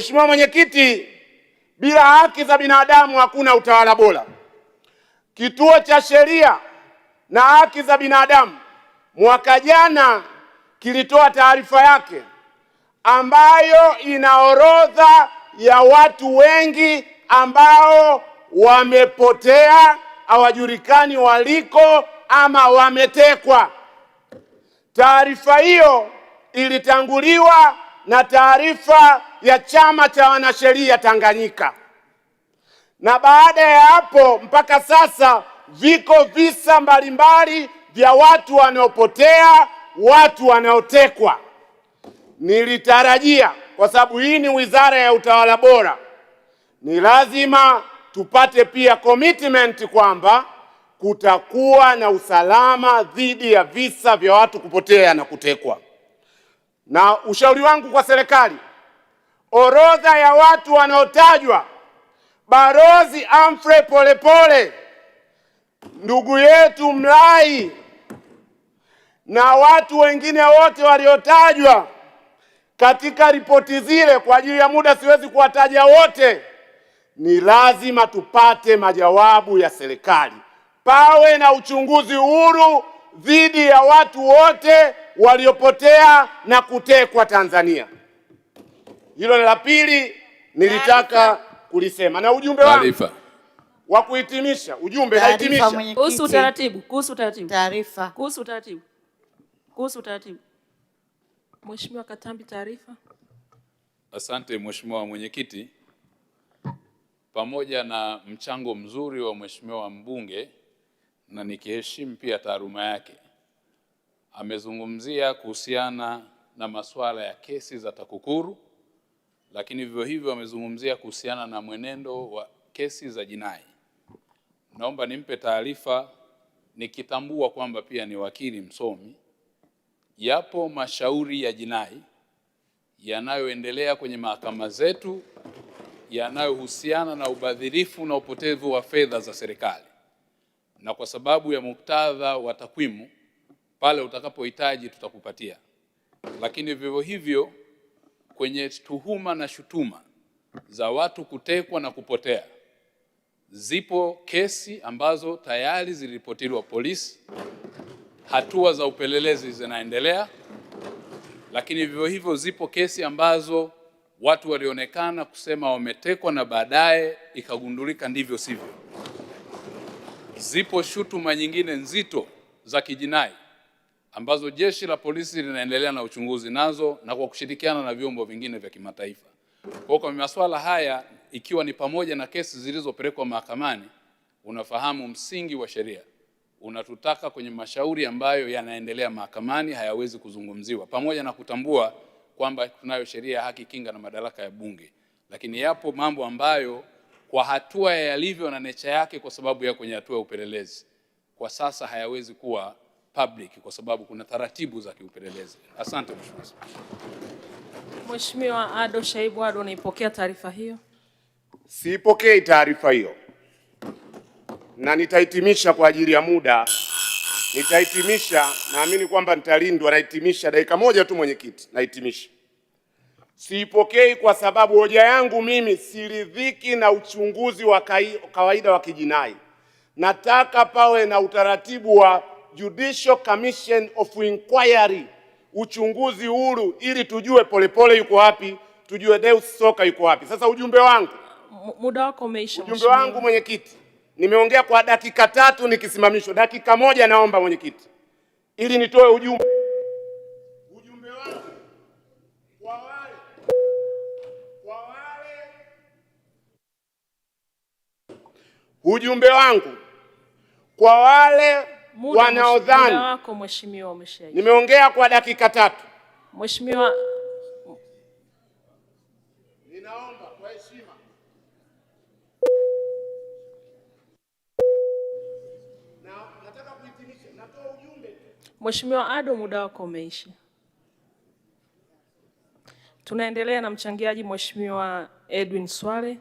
Mheshimiwa Mwenyekiti, bila haki za binadamu hakuna utawala bora. Kituo cha Sheria na Haki za Binadamu mwaka jana kilitoa taarifa yake ambayo ina orodha ya watu wengi ambao wamepotea, hawajulikani waliko ama wametekwa. Taarifa hiyo ilitanguliwa na taarifa ya Chama cha Wanasheria Tanganyika. Na baada ya hapo mpaka sasa viko visa mbalimbali vya watu wanaopotea, watu wanaotekwa. Nilitarajia, kwa sababu hii ni Wizara ya Utawala Bora, ni lazima tupate pia commitment kwamba kutakuwa na usalama dhidi ya visa vya watu kupotea na kutekwa. Na ushauri wangu kwa serikali, orodha ya watu wanaotajwa, Balozi Humphrey Polepole, ndugu yetu Mlai na watu wengine wote waliotajwa katika ripoti zile, kwa ajili ya muda siwezi kuwataja wote, ni lazima tupate majawabu ya serikali. Pawe na uchunguzi huru dhidi ya watu wote waliopotea na kutekwa Tanzania. Hilo ni la pili nilitaka kulisema. Na ujumbe wangu wa kuhitimisha, kuhusu utaratibu. Mheshimiwa Katambi, taarifa. Asante Mheshimiwa Mwenyekiti. Pamoja na mchango mzuri wa Mheshimiwa mbunge, na nikiheshimu pia taaluma yake, amezungumzia kuhusiana na masuala ya kesi za TAKUKURU, lakini vivyo hivyo amezungumzia kuhusiana na mwenendo wa kesi za jinai. Naomba nimpe taarifa, nikitambua kwamba pia ni wakili msomi. Yapo mashauri ya jinai yanayoendelea kwenye mahakama zetu yanayohusiana na ubadhirifu na upotevu wa fedha za serikali. Na kwa sababu ya muktadha wa takwimu, pale utakapohitaji tutakupatia. Lakini vivyo hivyo kwenye tuhuma na shutuma za watu kutekwa na kupotea, zipo kesi ambazo tayari ziliripotiwa polisi, hatua za upelelezi zinaendelea. Lakini vivyo hivyo zipo kesi ambazo watu walionekana kusema wametekwa na baadaye ikagundulika ndivyo sivyo. Zipo shutuma nyingine nzito za kijinai ambazo jeshi la polisi linaendelea na uchunguzi nazo na kwa kushirikiana na vyombo vingine vya kimataifa. Kwa masuala haya, ikiwa ni pamoja na kesi zilizopelekwa mahakamani, unafahamu msingi wa sheria unatutaka kwenye mashauri ambayo yanaendelea mahakamani hayawezi kuzungumziwa, pamoja na kutambua kwamba tunayo sheria ya haki, kinga na madaraka ya Bunge. Lakini yapo mambo ambayo kwa hatua yalivyo na nature yake, kwa sababu ya kwenye hatua ya upelelezi, kwa sasa hayawezi kuwa public kwa sababu kuna taratibu za kiupelelezi. Asante Mheshimiwa. Mheshimiwa Ado Shaibu Ado, unaipokea taarifa hiyo? Siipokei taarifa hiyo. Na nitahitimisha kwa ajili ya muda. Naamini kwamba nitalindwa. Nahitimisha dakika moja tu Mwenyekiti, nahitimisha. Siipokei kwa sababu hoja yangu mimi siridhiki na uchunguzi wa kawaida wa kijinai. Nataka pawe na utaratibu wa Judicial Commission of Inquiry, uchunguzi huru, ili tujue Polepole yuko wapi, tujue Deus Soka yuko wapi. Sasa ujumbe wangu, muda wako umeisha. Ujumbe wangu Mwenyekiti, nimeongea kwa dakika 3 nikisimamishwa. Dakika 1 naomba Mwenyekiti, ili nitoe ujumbe. Ujumbe wangu kwa wale wanaodhani. Muda wako Mheshimiwa umeshaisha. Nimeongea kwa dakika 3. Mheshimiwa, ninaomba kwa heshima. Nataka kuhitimisha, natoa ujumbe. Mheshimiwa Ado, muda wako umeisha. Tunaendelea na mchangiaji Mheshimiwa Edwin Swale.